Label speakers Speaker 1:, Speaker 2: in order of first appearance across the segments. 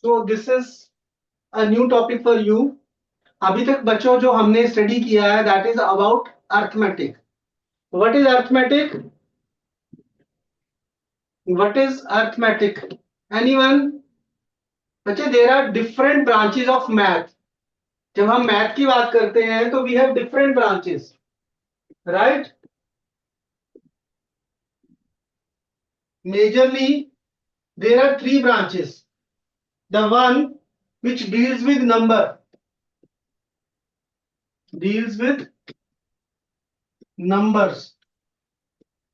Speaker 1: So this is a new topic for you. अभी तक बच्चों जो हमने स्टडी किया है that is about arithmetic. What is arithmetic? What is arithmetic? Anyone? बच्चे there are different branches of math. जब हम मैथ की बात करते हैं तो we have different branches, right? Majorly there are three branches. The one which deals with number, deals with numbers.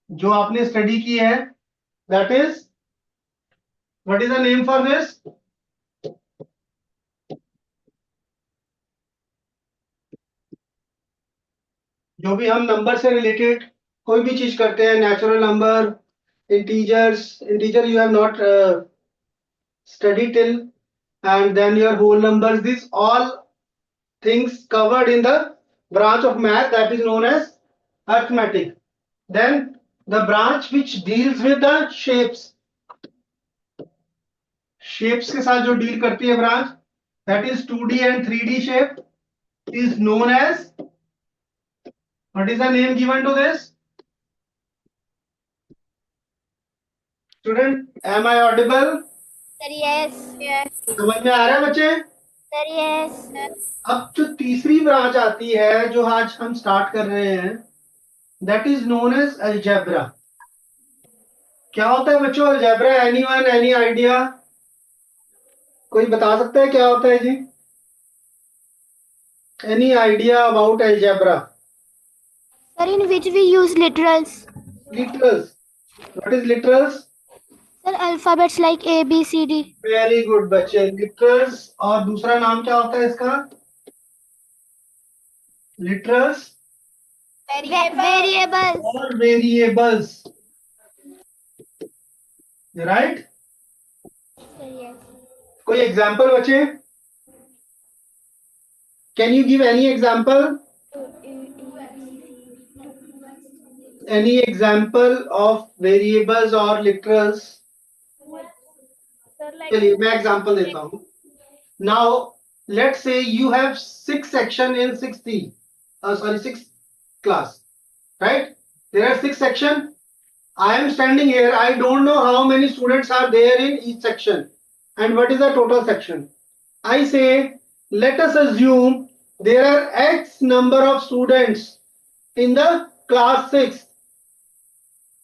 Speaker 1: जो आपने स्टडी की है that is, what is the name for this? जो भी हम नंबर से रिलेटेड कोई भी चीज करते हैं, natural number, integer you have not studied till, and then your whole numbers, these all things covered in the branch of math that is known as arithmetic. Then the branch which deals with the shapes, shapes के साथ जो deal करती है branch, that is 2D and 3D shape, is known as, what is the name given to this? Student, am I audible?
Speaker 2: Sir, yes.
Speaker 1: समझ में आ रहा है बच्चे?
Speaker 2: Sir, yes.
Speaker 1: अब जो तीसरी ब्रांच आती है जो आज हम स्टार्ट कर रहे हैं, that is known as algebra. क्या होता है बच्चों अलजेब्रा? Anyone, any idea? कोई बता सकता है क्या होता है जी? Any idea about algebra?
Speaker 2: Sir, in which we use literals.
Speaker 1: Literals. What is literals?
Speaker 2: Sir, alphabets like A, B, C, D.
Speaker 1: Very good बच्चे, लिटरल्स. और दूसरा नाम क्या होता है इसका? Literals
Speaker 2: Variables.
Speaker 1: और वेरिएबल्स, राइट?
Speaker 2: Sir, yes.
Speaker 1: कोई एग्जांपल बच्चे? Can you give any example? Any example of variables or literals?
Speaker 2: Sir, like
Speaker 1: चलिए मैं एग्जांपल देता हूँ. Now let's say you have 6 section in 6th class, right? There are 6 section. I am standing here, I don't know how many students are there in each section and what is the total section. I say let us assume there are x number of students in the class 6.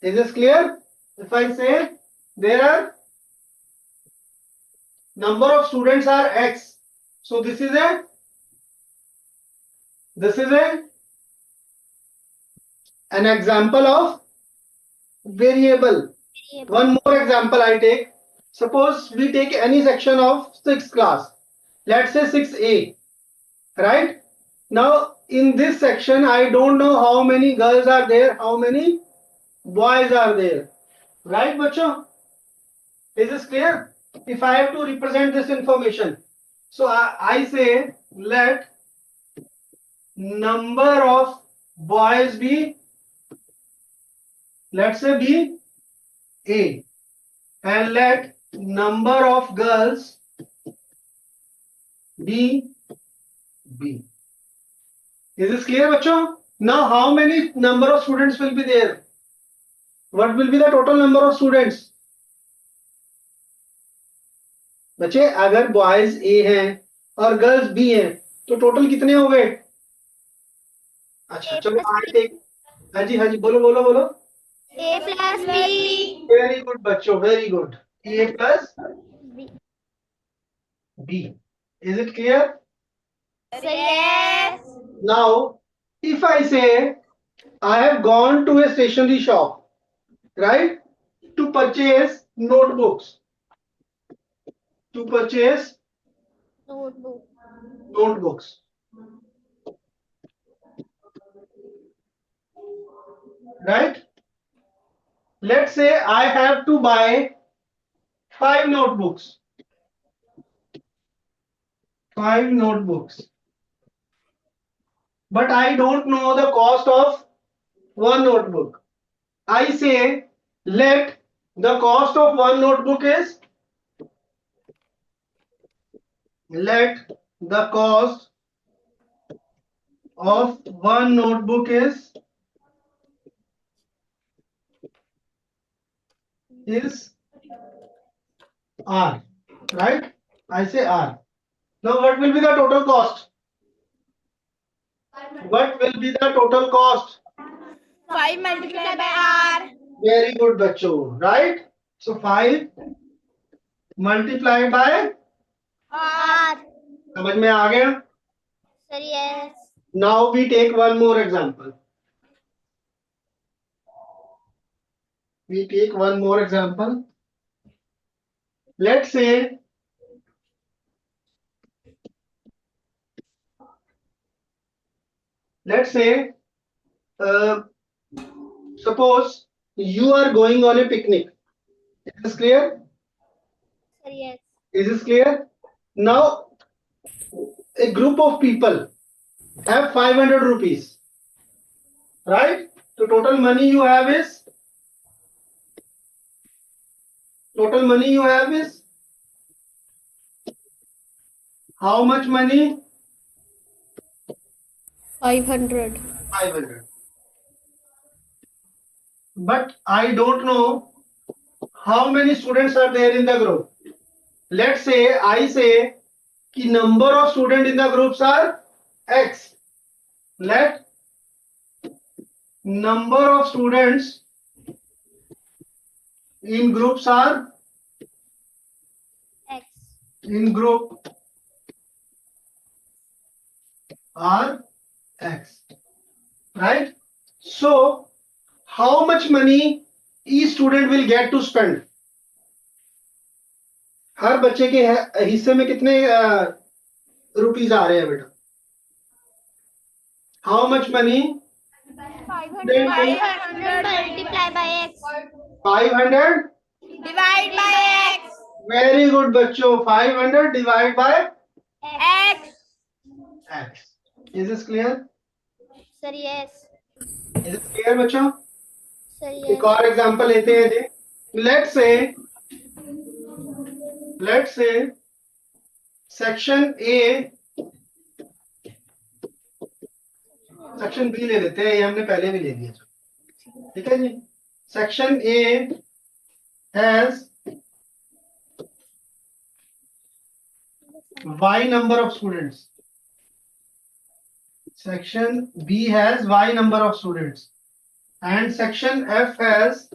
Speaker 1: Is this clear? If I say there are number of students are x, so this is an example of variable. One more example I take. Suppose we take any section of 6th class. Let's say 6A, right? Now in this section I don't know how many girls are there, how many boys are there, right bachcho? Is this clear? If I have to represent this information, so I say let number of boys be, let's say be A, and let number of girls be B. Is this clear bachcho? Now how many number of students will be there? What will be the total number of students? बच्चे अगर boys ए हैं और girls be हैं तो total कितने हो गए? अच्छा चलो आई टेक. हाँ जी हाँ जी, बोलो बोलो बोलो.
Speaker 2: A plus B.
Speaker 1: Very good बच्चों, very good. A plus B. Is it clear?
Speaker 2: Sir, yes.
Speaker 1: Now if I say I have gone to a stationery shop, right, to purchase notebooks, to purchase notebooks, right? Let's say I have to buy 5 notebooks, 5 notebooks, but I don't know the cost of one notebook. I say let the cost of one notebook is let the cost of one notebook is R, right? I say R. Now what will be the total cost? What will be the total cost?
Speaker 2: 5 multiplied by R.
Speaker 1: Very good, बच्चों, right? So 5 multiplied by
Speaker 2: R.
Speaker 1: समझ में आ गया?
Speaker 2: Sir, yes.
Speaker 1: Now we take one more example. We take one more example. Let's say uh, suppose you are going on a picnic. Is this clear?
Speaker 2: Sir, yes.
Speaker 1: Is this clear? Now a group of people have 500 rupees, right? So total money you have is how much money?
Speaker 2: 500.
Speaker 1: 500. But I don't know how many students are there in the group. Let's say I say कि number of students in the groups are X. Let number of students in groups are
Speaker 2: X.
Speaker 1: in group are X, right? So how much money each student will get to spend? हर बच्चे के हिस्से में कितने rupees आ रहे हैं बेटा? How much money?
Speaker 2: 500 multiplied by X.
Speaker 1: 500
Speaker 2: Divide by X.
Speaker 1: Very good बच्चों. 500 divided by
Speaker 2: X.
Speaker 1: X. Is this clear?
Speaker 2: Sir, yes.
Speaker 1: Is this clear बच्चों?
Speaker 2: Sir, yes.
Speaker 1: एक और एग्जांपल लेते हैं जी. Let's say section A, section B ले लेते हैं. ये हमने पहले भी ले लिया. ठीक है जी. Section A has Y number of students. Section B has Y number of students. And section F has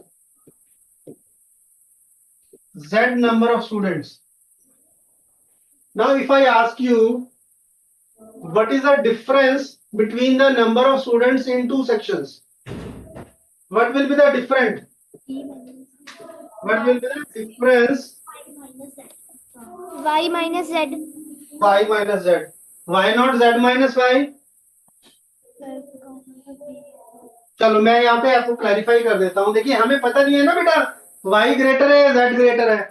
Speaker 1: Z number of students. Now if I ask you, what is the difference between the number of students in two sections? What will be the difference? What will be the difference?
Speaker 2: Y minus Z.
Speaker 1: Y minus Z. Why not Z minus Y? चलो मैं यहाँ पे आपको clarify कर देता हूँ. देखिए हमें पता नहीं है ना बेटा y ग्रेटर है z ग्रेटर है,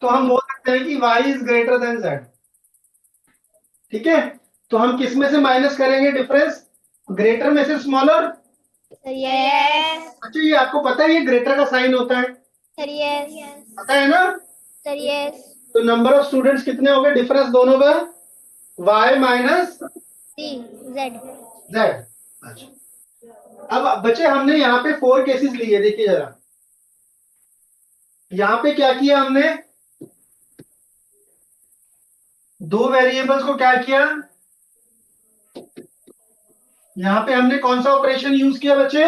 Speaker 1: तो हम बोल सकते हैं कि y is greater than z. ठीक है, तो हम किस में से माइनस करेंगे डिफरेंस? ग्रेटर में से स्मॉलर.
Speaker 2: Yes.
Speaker 1: अच्छा ये आपको पता है ये ग्रेटर का साइन होता है?
Speaker 2: Sir, yes.
Speaker 1: पता है ना?
Speaker 2: Sir, yes.
Speaker 1: तो नंबर ऑफ स्टूडेंट्स कितने हो गए डिफरेंस दोनों का? y minus
Speaker 2: Z.
Speaker 1: z. अच्छा अब बच्चे हमने यहाँ पे 4 केसेस लिए. देखिए जरा यहाँ पे क्या किया हमने, दो वेरिएबल्स को क्या किया, यहाँ पे हमने कौन सा ऑपरेशन यूज किया बच्चे?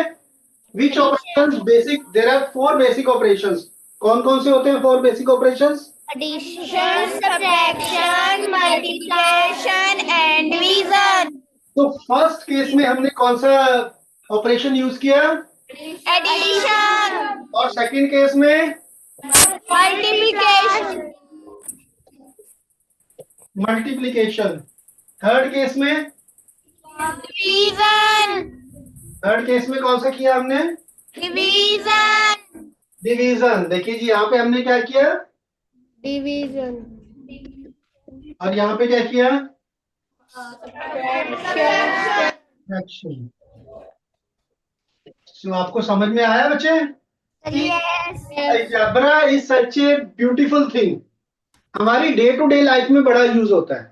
Speaker 1: Which operations? Basic. There are 4 basic operations. कौन कौन से होते हैं 4 basic operations?
Speaker 2: Addition, subtraction, multiplication and division.
Speaker 1: तो फर्स्ट केस में हमने कौन सा ऑपरेशन यूज किया?
Speaker 2: Addition.
Speaker 1: और सेकंड केस में
Speaker 2: Multiplication.
Speaker 1: मल्टीप्लीकेशन. थर्ड केस में
Speaker 2: Division.
Speaker 1: थर्ड केस में कौन सा किया हमने?
Speaker 2: Division.
Speaker 1: डिवीजन. देखिए जी यहाँ पे हमने क्या किया
Speaker 2: Division.
Speaker 1: और यहाँ पे क्या किया?
Speaker 2: Subtraction.
Speaker 1: फ्रैक्शन. तो आपको समझ में आया बच्चे?
Speaker 2: Yes.
Speaker 1: Algebra is such a beautiful thing. हमारी डे टू डे लाइफ में बड़ा यूज होता है.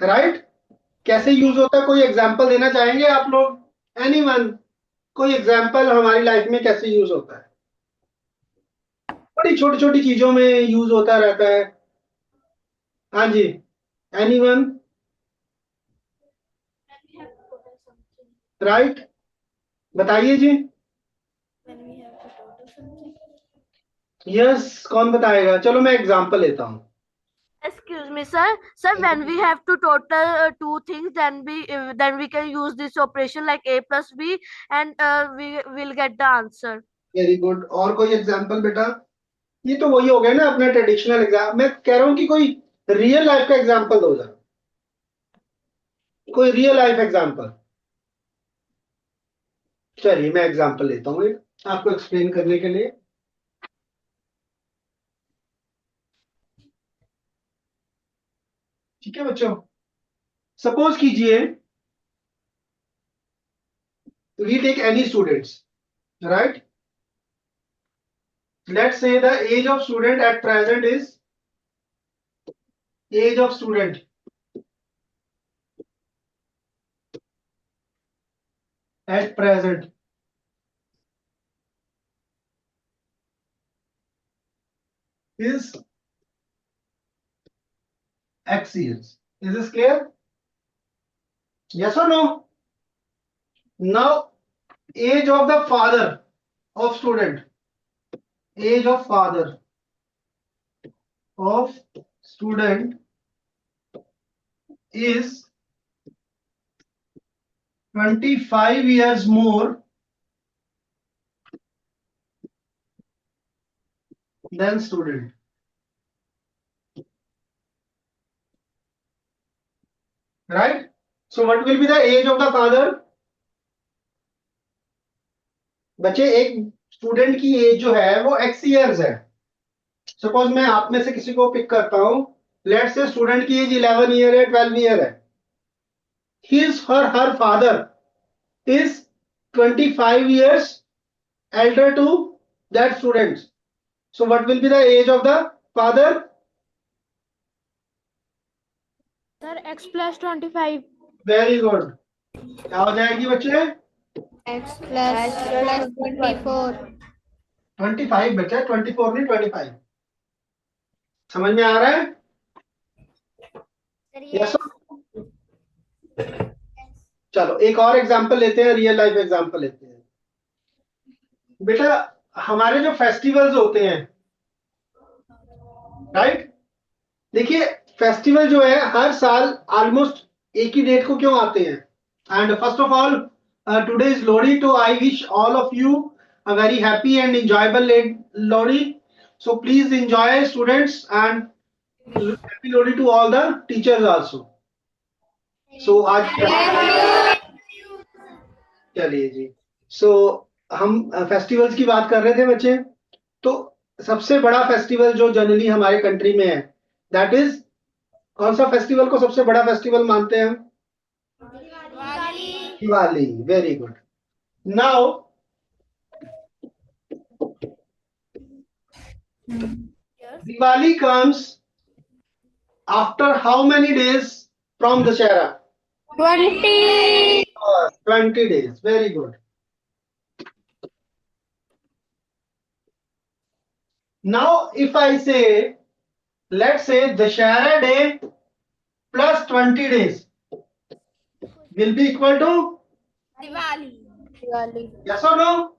Speaker 1: राइट? कैसे यूज होता है, कोई एग्जांपल देना चाहेंगे आप लोग? एनीवन, कोई एग्जांपल हमारी लाइफ में कैसे यूज होता है? बड़ी छोटी छोटी चीजों में यूज होता रहता है। हाँ जी, एनीवन? राइट, बताइए जी। यस, कौन बताएगा? चलो मैं एग्जांपल लेता हूँ।
Speaker 2: Excuse me, sir. Sir, when we have to total two things, then we can use this operation like a plus b, and we will get the answer.
Speaker 1: Very good. और कोई example बेटा? ये तो वही हो गया ना अपना ट्रेडिशनल एग्जाम। मैं कह रहा हूँ कि कोई रियल लाइफ का एग्जांपल दो जरा, कोई रियल लाइफ एग्जांपल। चलिए मैं एग्जांपल लेता हूँ एक आपको एक्सप्लेन करने के लिए। ठीक है बच्चों, सपोज कीजिए we take any students, right? Let's say the age of student at present is, age of student at present is X years. Is this clear? Yes or no? Now, age of the father of student, age of father of student is 25 years more than student. Right? So what will be the age of the father? बच्चे एक student की as जो है वो x years है। Suppose मैं आप में से किसी को पिक करता हूं, लेट्स से स्टूडेंट की एज 11 ईयर है, 12 ईयर है। His her father is 25 years elder to that student. So what will be the age of the father?
Speaker 2: Sir, x plus 25.
Speaker 1: Very good. क्या हो जाएगी बच्चे?
Speaker 2: X plus 24.
Speaker 1: 25 बच्चा, 24 नहीं 25। समझ में आ रहा है? यस। चलो एक और एग्जांपल लेते हैं, रियल लाइफ एग्जांपल लेते हैं। बेटा हमारे जो फेस्टिवल्स होते हैं, राइट? देखिए फेस्टिवल जो है हर साल ऑलमोस्ट एक ही डेट को क्यों आते हैं? And first of all today is Lohri, तो I wish all of you a very happy and enjoyable Lohri. So please enjoy students, and happy Lohri to all the teachers also. So आज चलिए जी। सो हम फेस्टिवल्स की बात कर रहे थे बच्चे। तो सबसे बड़ा फेस्टिवल जो जनरली हमारे कंट्री में है, दैट इज, कौन सा फेस्टिवल को सबसे बड़ा फेस्टिवल मानते हैं हम? Diwali. Very good. Now Diwali comes after how many days from Dussehra?
Speaker 2: 20.
Speaker 1: 20 days. Very good. Now, if I say, let's say Dashara day plus 20 days will be equal to
Speaker 2: Diwali.
Speaker 1: yes or no?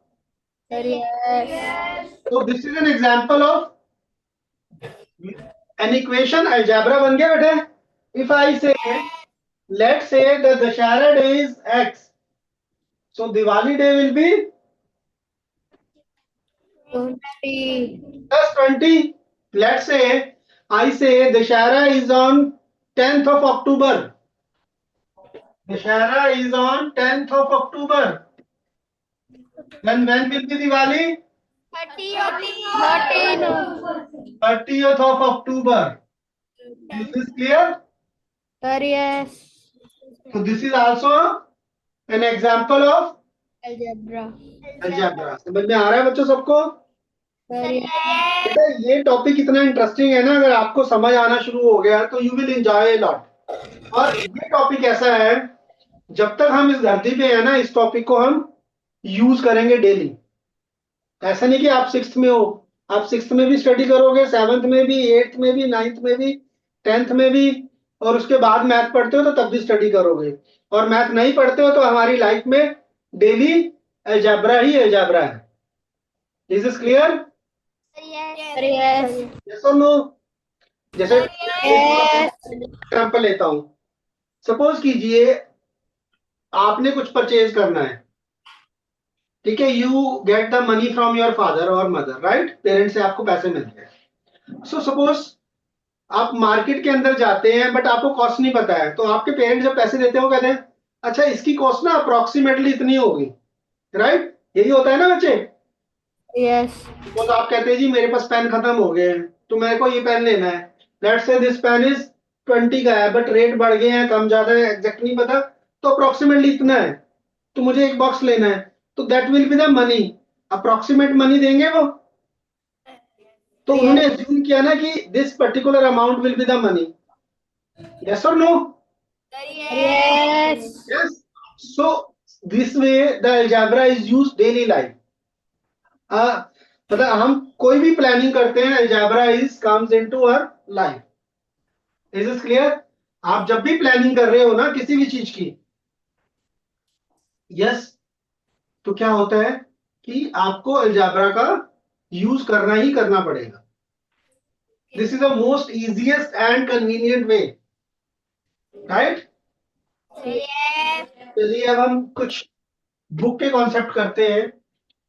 Speaker 2: Yes.
Speaker 1: So this is an example of an equation, algebra बन गया बेटे। If I say, let's say the Dashara day is X, so Diwali day will be
Speaker 2: 20.
Speaker 1: plus 20. Let's say I say Dashara is on 10th of October. Dashara is on 10th of October. Then when will be Diwali? 30th of October. Is this clear?
Speaker 2: Yes.
Speaker 1: So this is also an example of
Speaker 2: Algebra.
Speaker 1: algebra. समझ में आ रहा है बच्चों सबको?
Speaker 2: Yes.
Speaker 1: बेटा ये topic इतना interesting है ना, अगर आपको समझ आना शुरू हो गया तो you will enjoy a lot. और ये टॉपिक ऐसा है, जब तक हम इस धरती पे है ना, इस टॉपिक को हम यूज करेंगे डेली। ऐसा नहीं कि आप सिक्स्थ में हो, आप सिक्स्थ में भी स्टडी करोगे, सेवन्थ में भी, एट्थ में भी, नाइन्थ में भी, टेंथ में भी, और उसके बाद मैथ पढ़ते हो तो तब भी स्टडी करोगे। और मैथ नहीं पढ़ते हो तो हमारी लाइफ में डेली अलजेब्रा ही अलजेब्रा है। Is this clear?
Speaker 3: Yes.
Speaker 1: Yes और नो? जैसे एग्जाम्पल लेता हूं, सपोज कीजिए आपने कुछ परचेज करना है, ठीक है, you get the money from your father और मदर, राइट, पेरेंट्स से आपको पैसे मिलते हैं। सो सपोज आप मार्केट के अंदर जाते हैं बट आपको कॉस्ट नहीं पता है, तो आपके पेरेंट्स जब पैसे देते हो कहते हैं अच्छा इसकी कॉस्ट ना अप्रोक्सीमेटली इतनी होगी, राइट, यही होता है ना बच्चे?
Speaker 3: Yes.
Speaker 1: तो आप कहते हैं जी मेरे पास पेन खत्म हो गए हैं तो मेरे को ये पेन लेना है, let's say this pen is 20 का है बट रेट बढ़ गए हैं, कम ज्यादा है, एग्जैक्ट नहीं पता, तो अप्रोक्सीमेटली इतना है, तो मुझे एक बॉक्स लेना है, तो that will be the money, approximate money देंगे वो। तो उन्होंने एज्यूम किया ना कि this particular amount will be the money. Yes और नो?
Speaker 3: Yes.
Speaker 1: Yes. So this way the algebra is use daily life. मतलब हम कोई भी प्लानिंग करते हैं, algebra is comes into our life. Is is clear? आप जब भी प्लानिंग कर रहे हो ना किसी भी चीज की, यस, तो क्या होता है कि आपको अलजेब्रा का यूज करना ही करना पड़ेगा। This is the most easiest and convenient way, right? चलिए अब हम कुछ बुक के कॉन्सेप्ट करते हैं।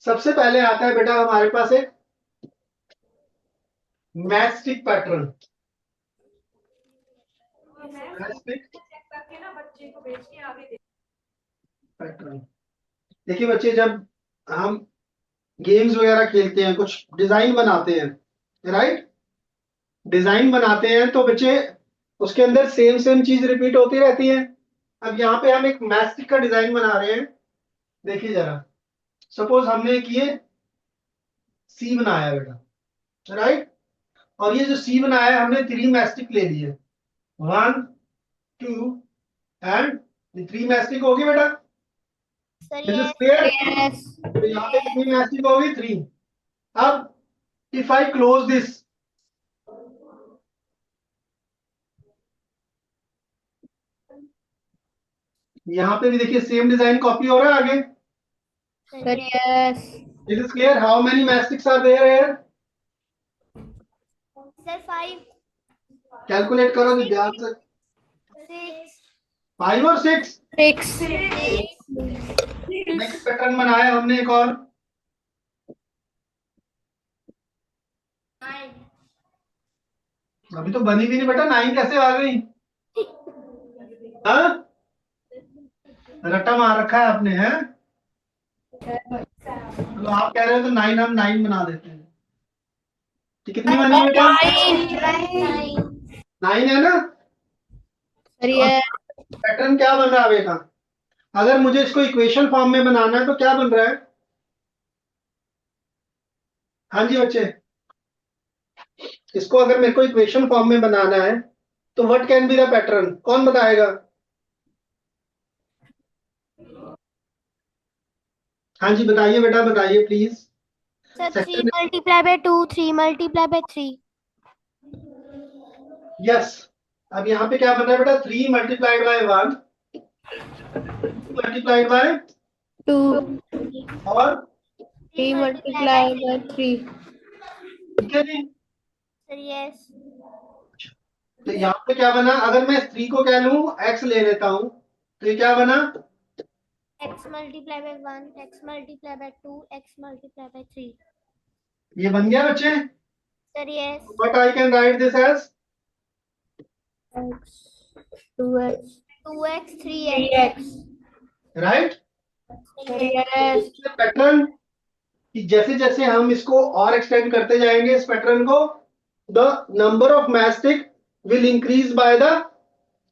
Speaker 1: सबसे पहले आता है बेटा हमारे पास एक मैथस्टिक पैटर्न। पैटर्न देखिए बच्चे, जब हम गेम्स वगैरह खेलते हैं, कुछ डिजाइन बनाते हैं, राइट, डिजाइन बनाते हैं तो बच्चे उसके अंदर सेम सेम चीज रिपीट होती रहती है। अब यहाँ पे हम एक मैस्टिक का डिजाइन बना रहे हैं, देखिए जरा, सपोज हमने किए सी बनाया बेटा, राइट, और ये जो सी बनाया है हमने थ्री मैस्टिक ले लिए, 1 2 एंड 3 मैस्टिक होगी बेटा। This is clear?
Speaker 3: Yes.
Speaker 1: तो यहाँ पे कितनी मैस्टिक होगी? 3। अब इफ आई क्लोज दिस, यहाँ पे भी देखिए सेम डिजाइन कॉपी हो रहा है आगे।
Speaker 3: Yes.
Speaker 1: This is clear? How many matchsticks are there here?
Speaker 4: Sir, 5,
Speaker 1: calculate करो जी ध्यान से।
Speaker 4: 6,
Speaker 1: 5 और 6।
Speaker 3: 6.
Speaker 1: नेक्स्ट पैटर्न बनाया हमने एक और,
Speaker 4: 9,
Speaker 1: अभी तो बनी भी नहीं बेटा, 9 कैसे आ गई? हाँ, रट्टा मार रखा है आपने, है? तो आप कह रहे हो तो 9 हम 9 बना देते हैं। तो कितनी बनी बेटा? 9 है ना?
Speaker 3: Yes.
Speaker 1: पैटर्न क्या बन रहा है बेटा? अगर मुझे इसको इक्वेशन फॉर्म में बनाना है तो क्या बन रहा है? हाँ जी बच्चे, इसको अगर मेरे को इक्वेशन फॉर्म में बनाना है तो what can be the pattern, कौन बताएगा? हाँ जी बताइए बेटा, बताइए please.
Speaker 4: Sir, 3
Speaker 1: sector
Speaker 4: multiply by 2, 3 multiply by 3.
Speaker 1: Yes. अब यहाँ पे क्या बन रहा है बेटा? 3 मल्टीप्लाइड बाय 1 मल्टीप्लाइड बाय
Speaker 3: 2.
Speaker 1: और
Speaker 3: 3 multiplied by 3.
Speaker 1: ठीक है जी।
Speaker 4: Sir, yes.
Speaker 1: तो यहाँ पे क्या बना? अगर मैं 3 को क्या लूं, x ले लेता हूं, तो ये क्या बना?
Speaker 4: X multiply by 1, X multiply by 2, X multiply by 3.
Speaker 1: ये बन गया बच्चे।
Speaker 4: Sir, yes.
Speaker 1: But I can write this as
Speaker 3: X. 2x.
Speaker 4: 2x, 3x.
Speaker 3: 3x.
Speaker 1: Right.
Speaker 3: Yes.
Speaker 1: Pattern कि जैसे जैसे हम इसको और एक्सटेंड करते जाएंगे इस पैटर्न को, the number of mastic will increase by the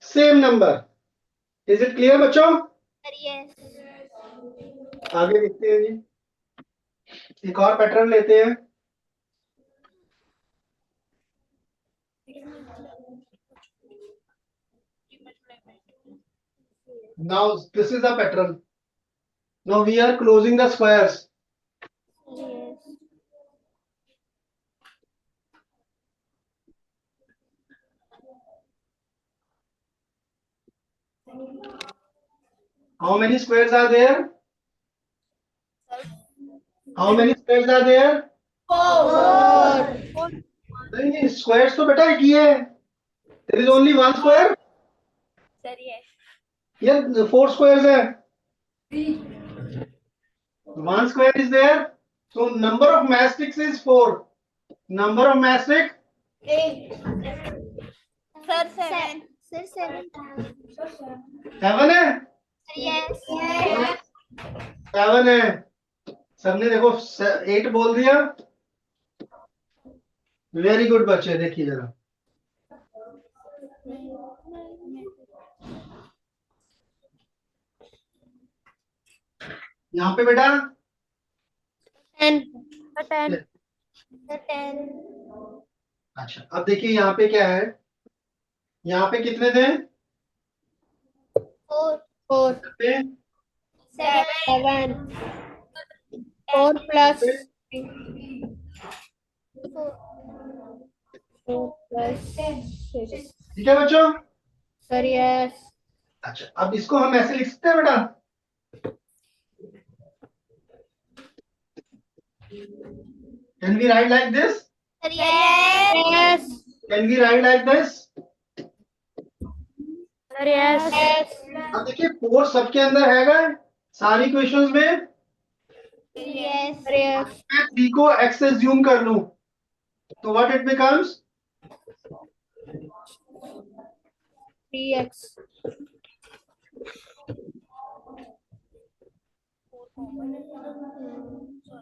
Speaker 1: same number. Is it clear बच्चों?
Speaker 4: Sir, yes.
Speaker 1: आगे देखते हैं जी, एक और पैटर्न लेते हैं। Now this is the pattern. Now we are closing the squares.
Speaker 4: Yes.
Speaker 1: How many squares are there? How many squares are there?
Speaker 3: Four.
Speaker 1: नहीं, squares तो बेटा एक ही है. There is only one square.
Speaker 4: Sir, yes.
Speaker 1: Here 4 squares है. One square is there. So number of mastics is 4. Number of mastic
Speaker 4: Sir, 7. Sir, 7.
Speaker 1: 7 है.
Speaker 4: Yes.
Speaker 1: 7 है. सबने देखो 8 बोल दिया. वेरी गुड बच्चे, देखिए जरा. यहाँ पे बेटा
Speaker 3: 10.
Speaker 4: 10. 10.
Speaker 1: अच्छा, अब देखिए यहाँ पे क्या है. यहाँ पे कितने थे?
Speaker 4: 4.
Speaker 3: 4.
Speaker 1: पे
Speaker 4: 7.
Speaker 3: 4 plus 4 plus 6.
Speaker 1: ठीक है बच्चों.
Speaker 3: Sir, yes.
Speaker 1: अच्छा, अब इसको हम ऐसे लिख सकते हैं बेटा. Can we write like this?
Speaker 4: Sir, yes.
Speaker 3: Yes.
Speaker 1: Can we write like this?
Speaker 3: Sir, yes. Yes.
Speaker 1: अब देखिए 4 सबके अंदर हैगा सारी क्वेश्चंस में.
Speaker 4: Yes.
Speaker 3: Sir, yes.
Speaker 1: मैं 3 को x से ज्यूम कर लूं तो व्हाट इट बिकम्स?
Speaker 3: 3x.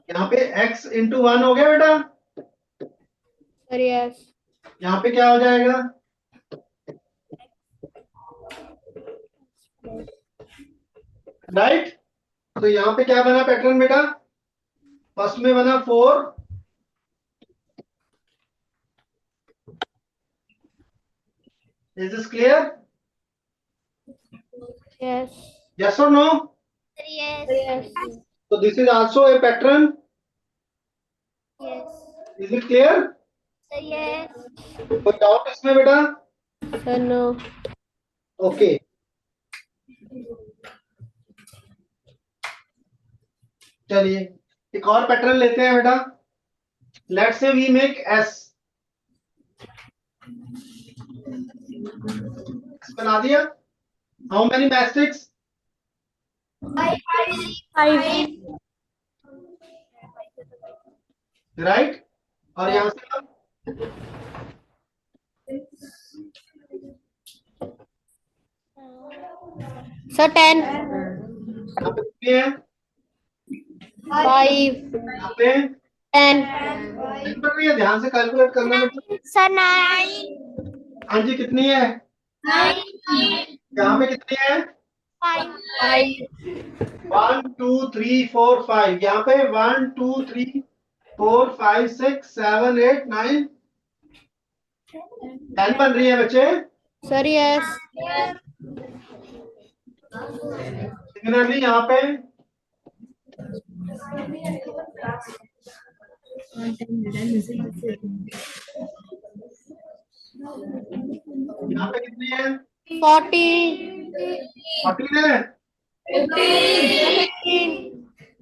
Speaker 1: यहाँ पे x इंटू 1 हो गया बेटा.
Speaker 3: Sir, yes.
Speaker 1: यहाँ पे क्या हो जाएगा? राइट. तो यहाँ पे क्या बना पैटर्न बेटा? फर्स्ट में बना 4. Is this clear?
Speaker 3: Yes.
Speaker 1: Yes or no?
Speaker 4: Sir, yes.
Speaker 3: Sir, yes.
Speaker 1: So this is also a pattern.
Speaker 4: Yes.
Speaker 1: Is it clear?
Speaker 4: Sir, yes.
Speaker 1: कोई डाउट इसमें बेटा?
Speaker 3: Sir, no.
Speaker 1: ओके. चलिए एक और पैटर्न लेते हैं बेटा. Let's say we make S. बना दिया. How many matchsticks?
Speaker 3: 5.
Speaker 1: राइट. और यहां से हम
Speaker 3: Sir, 10.
Speaker 1: यहाँ पे कितनी है?
Speaker 3: 5.
Speaker 1: यहाँ पे
Speaker 3: 10.
Speaker 1: पर नहीं है, ध्यान से कैलकुलेट करना बेटा.
Speaker 4: Sir, 9.
Speaker 1: हाँ जी, कितनी है?
Speaker 4: 9.
Speaker 1: यहाँ पे कितनी है?
Speaker 4: 5.
Speaker 1: 1 2 3 4 5. यहाँ पे 1 2 3 4 5 6 7 8 9 10 बन रही है बच्चे.
Speaker 3: Sir, yes.
Speaker 1: सिमिलरली यहाँ पे यहाँ पे कितनी है?
Speaker 3: 40.
Speaker 1: 14 है.
Speaker 3: 15.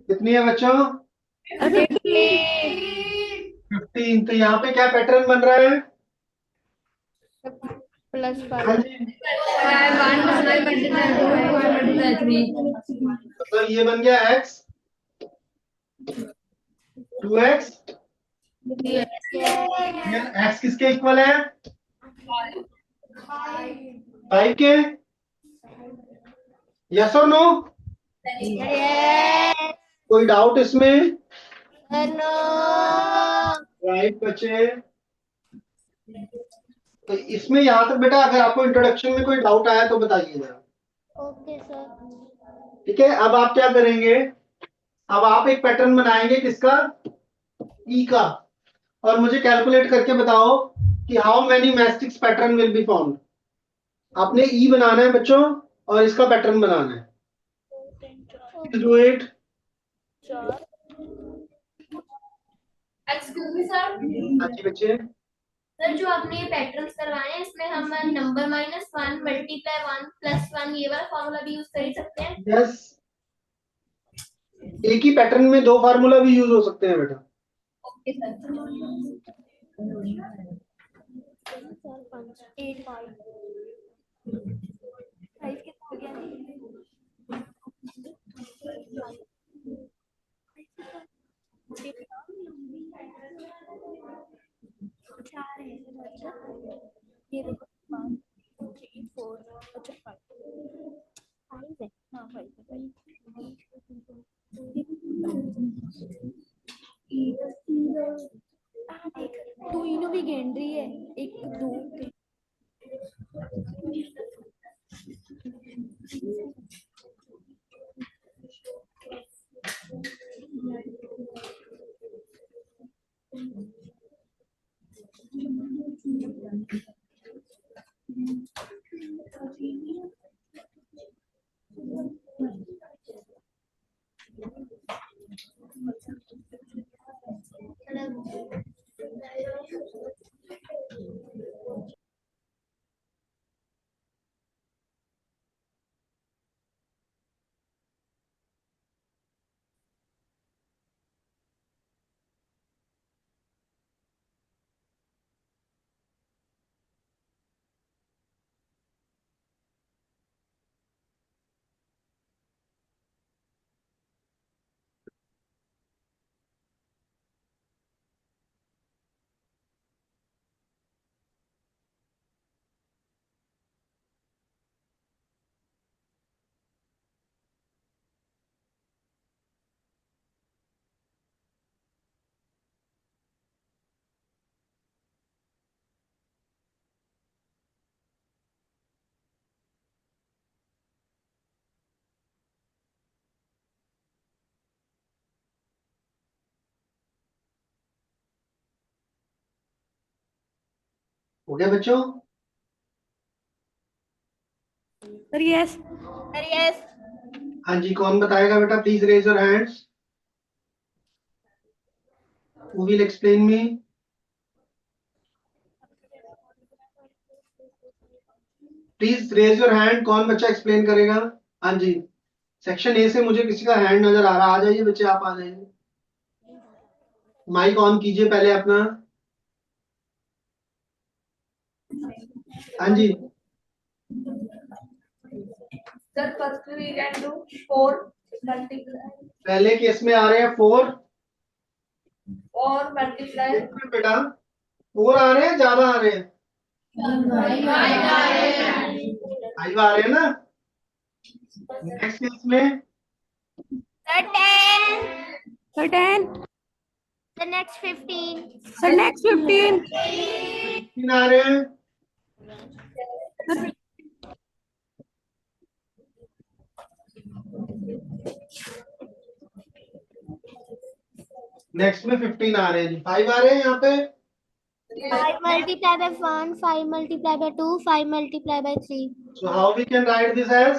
Speaker 1: कितनी है बच्चों? 15. तो यहाँ पे क्या पैटर्न बन रहा है?
Speaker 3: Plus
Speaker 1: हाँ
Speaker 3: 5.
Speaker 1: जी. तो ये बन गया x 2x. x किसके इक्वल है? 5 के. यस और नो?
Speaker 4: Yes.
Speaker 1: कोई डाउट इसमें?
Speaker 4: Sir, no.
Speaker 1: राइट बच्चे. तो इसमें यहाँ तक बेटा अगर आपको इंट्रोडक्शन में कोई डाउट आया तो बताइए जरा.
Speaker 4: Okay, sir.
Speaker 1: ठीक है. अब आप क्या करेंगे? अब आप एक पैटर्न बनाएंगे किसका? ई का. और मुझे कैलकुलेट करके बताओ कि how many matchsticks pattern will be found. आपने ई बनाना है बच्चों और इसका पैटर्न बनाना है. Please do it.
Speaker 4: Excuse me sir,
Speaker 1: हाँ जी बच्चे.
Speaker 4: सर जो आपने ये पैटर्न्स करवाए हैं इसमें हम नंबर -1 मल्टीप्लाई 1 +1 ये वाला फॉर्मूला भी यूज कर ही सकते हैं.
Speaker 1: यस. एक ही पैटर्न में दो फार्मूला भी यूज हो सकते हैं बेटा.
Speaker 4: Okay sir. 8 5 कितना हो गया? चार है ये देखो 1 2 3 4 अच्छा 5 है. हाँ 5 देख तू इनो भी गिन रही है 1 2 3.
Speaker 1: हो गया बच्चों?
Speaker 3: Sir yes.
Speaker 1: हाँ जी, कौन बताएगा बेटा? Please raise your hands. Who will explain me? Please raise your hand. कौन बच्चा एक्सप्लेन करेगा? हाँ जी, सेक्शन ए से मुझे किसी का हैंड नजर आ रहा. आ जाइए बच्चे, आप आ जाइए. माइक ऑन कीजिए पहले अपना. हाँ जी.
Speaker 4: Sir first we can do 4 multiply
Speaker 1: पहले केस में आ रहे हैं 4.
Speaker 4: और मल्टीप्लाई
Speaker 1: बेटा 4 आ रहे हैं, ज्यादा आ रहे हैं? 5 आ रहे हैं ना. नेक्स्ट केस में
Speaker 3: sir 10.
Speaker 4: the next 15
Speaker 3: sir next 15.
Speaker 1: 15 आ रहे हैं. नेक्स्ट में 15 आ रहे हैं जी. 5 आ रहे हैं यहाँ पे.
Speaker 4: 5 multiply by 1 5 multiply by 2 5 multiply by 3
Speaker 1: So how we can write this as?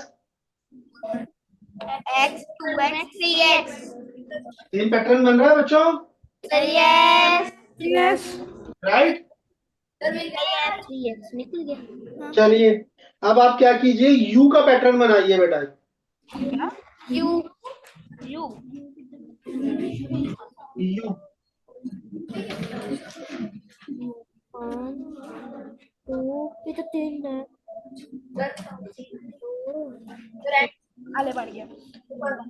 Speaker 4: x 2x 3x.
Speaker 1: Same pattern बन रहा है बच्चों,
Speaker 4: sir yes
Speaker 3: yes.
Speaker 1: Right?
Speaker 4: Sir 3x निकल गया.
Speaker 1: चलिए अब आप क्या कीजिए, यू का पैटर्न बनाइए बेटा.
Speaker 4: u
Speaker 1: यू
Speaker 4: ये तो 3 है.
Speaker 3: आले बढ़ गया. 1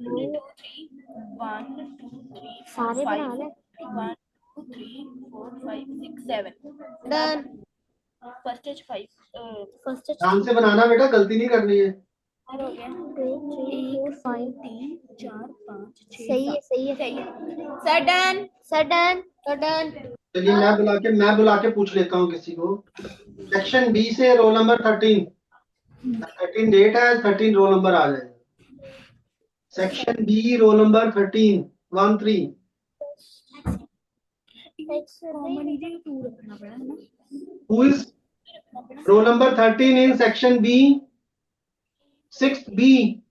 Speaker 3: 2 3
Speaker 4: सारे बना ले.
Speaker 3: 1 2 3 4 5 6 7.
Speaker 4: डन.
Speaker 3: First is 5.
Speaker 4: फर्स्ट
Speaker 1: ध्यान से बनाना बेटा, गलती नहीं करनी है.
Speaker 3: हो गया.
Speaker 4: 1 5
Speaker 3: 3 4 5 6.
Speaker 4: सही है. Sir done.
Speaker 1: चलिए मैं बुला के पूछ लेता हूँ किसी को. सेक्शन बी से रोल नंबर 13. 13 डेट है, 13 रोल नंबर आ जाएगा. Section B roll number 13 1 3.
Speaker 3: Common easy 2 रखना पड़ा है ना.
Speaker 1: Who is roll number 13 in section B? 6th B.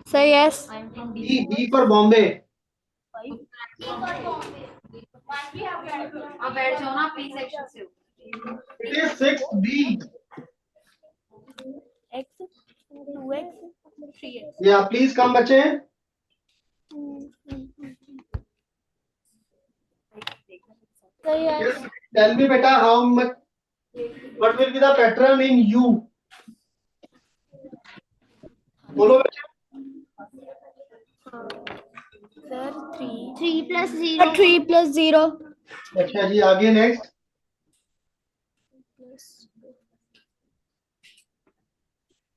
Speaker 4: Sir, yes.
Speaker 1: B for Bombay. It is 6th B.
Speaker 4: X, 2x, 3x.
Speaker 1: Yeah, please come बच्चे.
Speaker 4: Sir, yes.
Speaker 1: Yes. Tell me beta how much, what will be the pattern in U? बोलो बच्चे.
Speaker 4: Sir, 3.
Speaker 2: 3 plus 0.
Speaker 4: 3 plus 0.
Speaker 1: अच्छा जी, आगे next.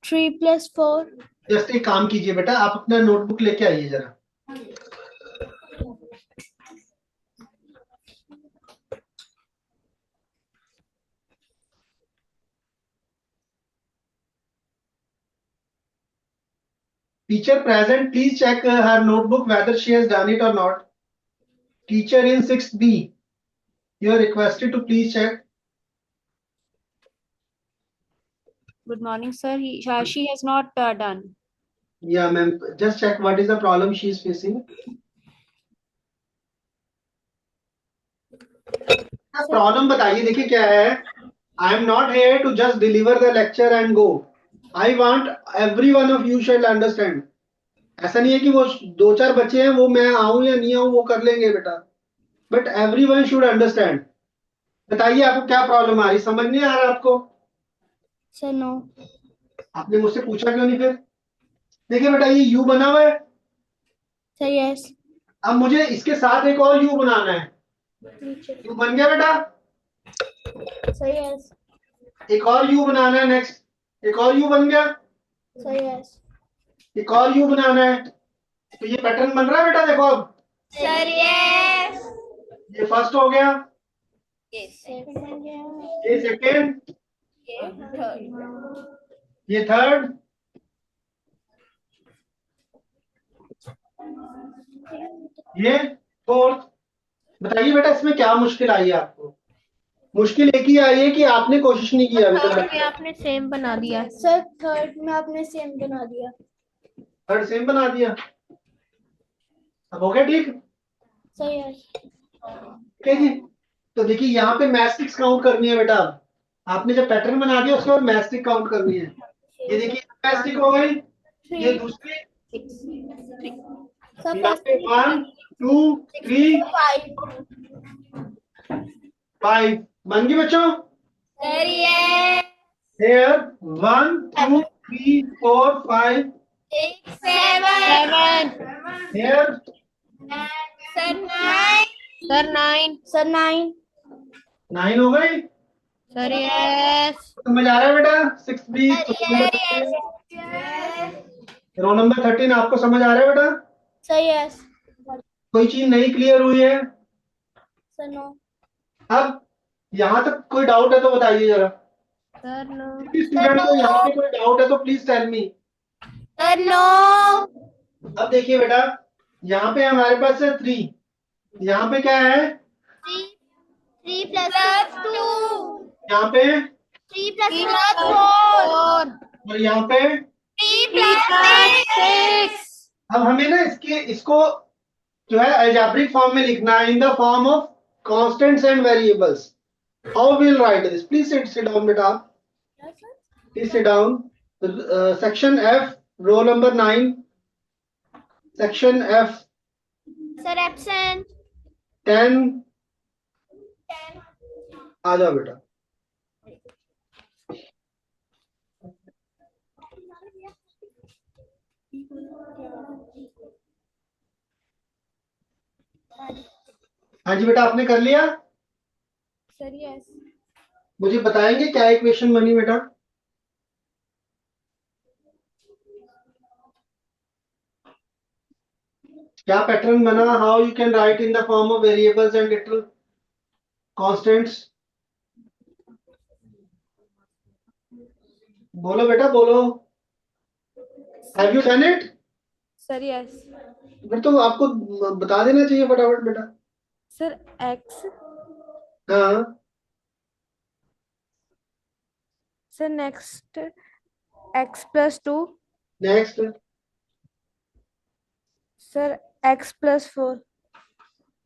Speaker 4: 3 plus 4.
Speaker 1: Just एक काम कीजिए बेटा, आप अपना नोटबुक लेके आइए जरा. Teacher present, please check her notebook whether she has done it or not. Teacher in 6th B. You are requested to please check.
Speaker 4: Good morning, sir. She has not done.
Speaker 1: Yeah, ma'am. Just check what is the problem she is facing. Problem बताइए. देखिए क्या है. I am not here to just deliver the lecture and go. I want every one of you shall understand. ऐसा नहीं है कि वो 2-4 बच्चे हैं, वो मैं आऊं या नहीं आऊं वो कर लेंगे बेटा. But everyone should understand. बताइए आपको क्या प्रॉब्लम आ रही, समझ नहीं आ रहा आपको?
Speaker 4: Sir, no.
Speaker 1: आपने मुझसे पूछा क्यों नहीं फिर? देखिए बेटा, ये U बना हुआ है.
Speaker 4: Sir, yes.
Speaker 1: अब मुझे इसके साथ एक और U बनाना है. U बन गया बेटा.
Speaker 4: Sir, yes.
Speaker 1: एक और U बनाना है. नेक्स्ट एक और U बन गया.
Speaker 4: Sir, yes.
Speaker 1: एक और U बनाना है. तो ये पैटर्न बन रहा है बेटा. देखो अब
Speaker 4: Sir, yes.
Speaker 1: ये फर्स्ट हो गया,
Speaker 3: Yes.
Speaker 1: ये सेकेंड,
Speaker 3: Third.
Speaker 1: ये थर्ड, ये फोर्थ. बताइए बेटा इसमें क्या मुश्किल आई है आपको? मुश्किल एक ही आई है कि आपने कोशिश नहीं किया अभी तक.
Speaker 2: आपने सेम बना दिया.
Speaker 4: सर, थर्ड में आपने सेम बना दिया.
Speaker 1: थर्ड सेम बना दिया. अब हो गया ठीक.
Speaker 4: Sir, yes.
Speaker 1: ठीक है जी. तो देखिए यहाँ पे मैस्टिक्स काउंट करनी है बेटा. आपने जब पैटर्न बना दिया उसके बाद मैस्टिक काउंट करनी है. ये देखिए मैस्टिक हो गई. ये दूसरी
Speaker 4: सर,
Speaker 1: यहाँ पे 1 2 3 5 बन गई बच्चों.
Speaker 4: Sir, yes.
Speaker 1: Here 1 2 3 4 5.
Speaker 4: 6 7.
Speaker 1: Here
Speaker 4: sir, 9.
Speaker 2: Sir 9.
Speaker 4: Sir, 9.
Speaker 1: 9 हो गई.
Speaker 2: Sir yes.
Speaker 1: समझ आ रहा है बेटा? 6B रोल नंबर 13 आपको समझ आ रहा है बेटा?
Speaker 4: Sir, yes.
Speaker 1: कोई चीज नहीं क्लियर हुई है?
Speaker 4: Sir, no.
Speaker 1: अब यहाँ तक कोई डाउट है तो बताइए जरा.
Speaker 2: Sir no.
Speaker 1: स्टूडेंट को यहाँ पे कोई डाउट है तो please tell me.
Speaker 4: Sir, no.
Speaker 1: अब देखिए बेटा, यहाँ पे हमारे पास है 3. यहाँ पे क्या है?
Speaker 4: 3 plus 2.
Speaker 1: यहाँ पे
Speaker 4: 3 plus 4.
Speaker 1: और यहाँ पे.
Speaker 4: 3 plus 6.
Speaker 1: अब हमें ना इसको जो है अलजेब्रिक फॉर्म में लिखना है, in the form of constants and variables. How will write this? Please sit down बेटा. Please sit down. Section F roll number 9. Section F
Speaker 4: sir, absent.
Speaker 1: 10. आ जाओ बेटा. हाँ जी बेटा, आपने कर लिया?
Speaker 4: Sir, yes.
Speaker 1: मुझे बताएंगे क्या इक्वेशन बनी बेटा? क्या पैटर्न बना? How you can write in the form of variables and little constants. बोलो बेटा बोलो. Have you done it?
Speaker 4: Sir, yes.
Speaker 1: फिर तो आपको बता देना चाहिए फटाफट बेटा.
Speaker 4: Sir, x.
Speaker 1: हाँ
Speaker 4: sir, next
Speaker 2: x plus 2.
Speaker 1: Next
Speaker 2: Sir, x plus 4.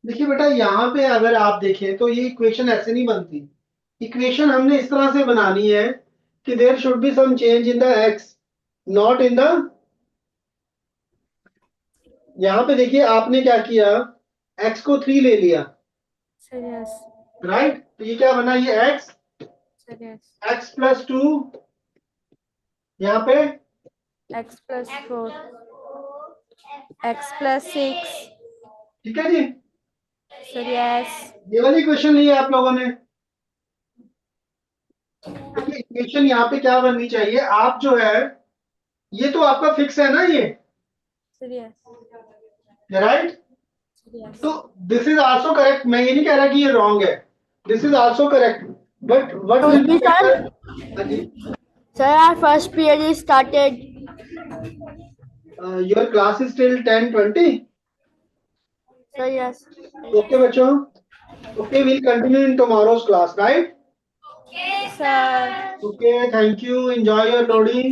Speaker 1: देखिए बेटा, यहाँ पे अगर आप देखें तो ये इक्वेशन ऐसे नहीं बनती। इक्वेशन हमने इस तरह से बनानी है कि there should be some change in the X, not in the. यहाँ पे देखिए आपने क्या किया, एक्स को 3 ले लिया,
Speaker 2: Sir, yes.
Speaker 1: राइट। तो ये क्या बना, ये x,
Speaker 2: Sir, yes.
Speaker 1: X plus 2, यहाँ पे
Speaker 2: x plus 4. x plus 6.
Speaker 1: ठीक है जी।
Speaker 2: Sir, yes.
Speaker 1: ये वाली इक्वेशन ली है आप लोगों ने। देखिए इक्वेशन यहाँ पे क्या बननी चाहिए, आप जो है, ये तो आपका फिक्स है ना ये,
Speaker 2: Sir, yes.
Speaker 1: Right.
Speaker 2: Sir, yes.
Speaker 1: तो दिस इज आल्सो करेक्ट, मैं ये नहीं कह रहा कि ये रॉन्ग है, this is also correct, but what will be better. हाँ जी,
Speaker 2: Sir, our first period is started.
Speaker 1: Your class is till 10:20।
Speaker 2: Sir, yes.
Speaker 1: Okay बच्चों, okay, we'll continue in tomorrow's class, right?
Speaker 2: Sir.
Speaker 1: Okay, thank you, enjoy your loading.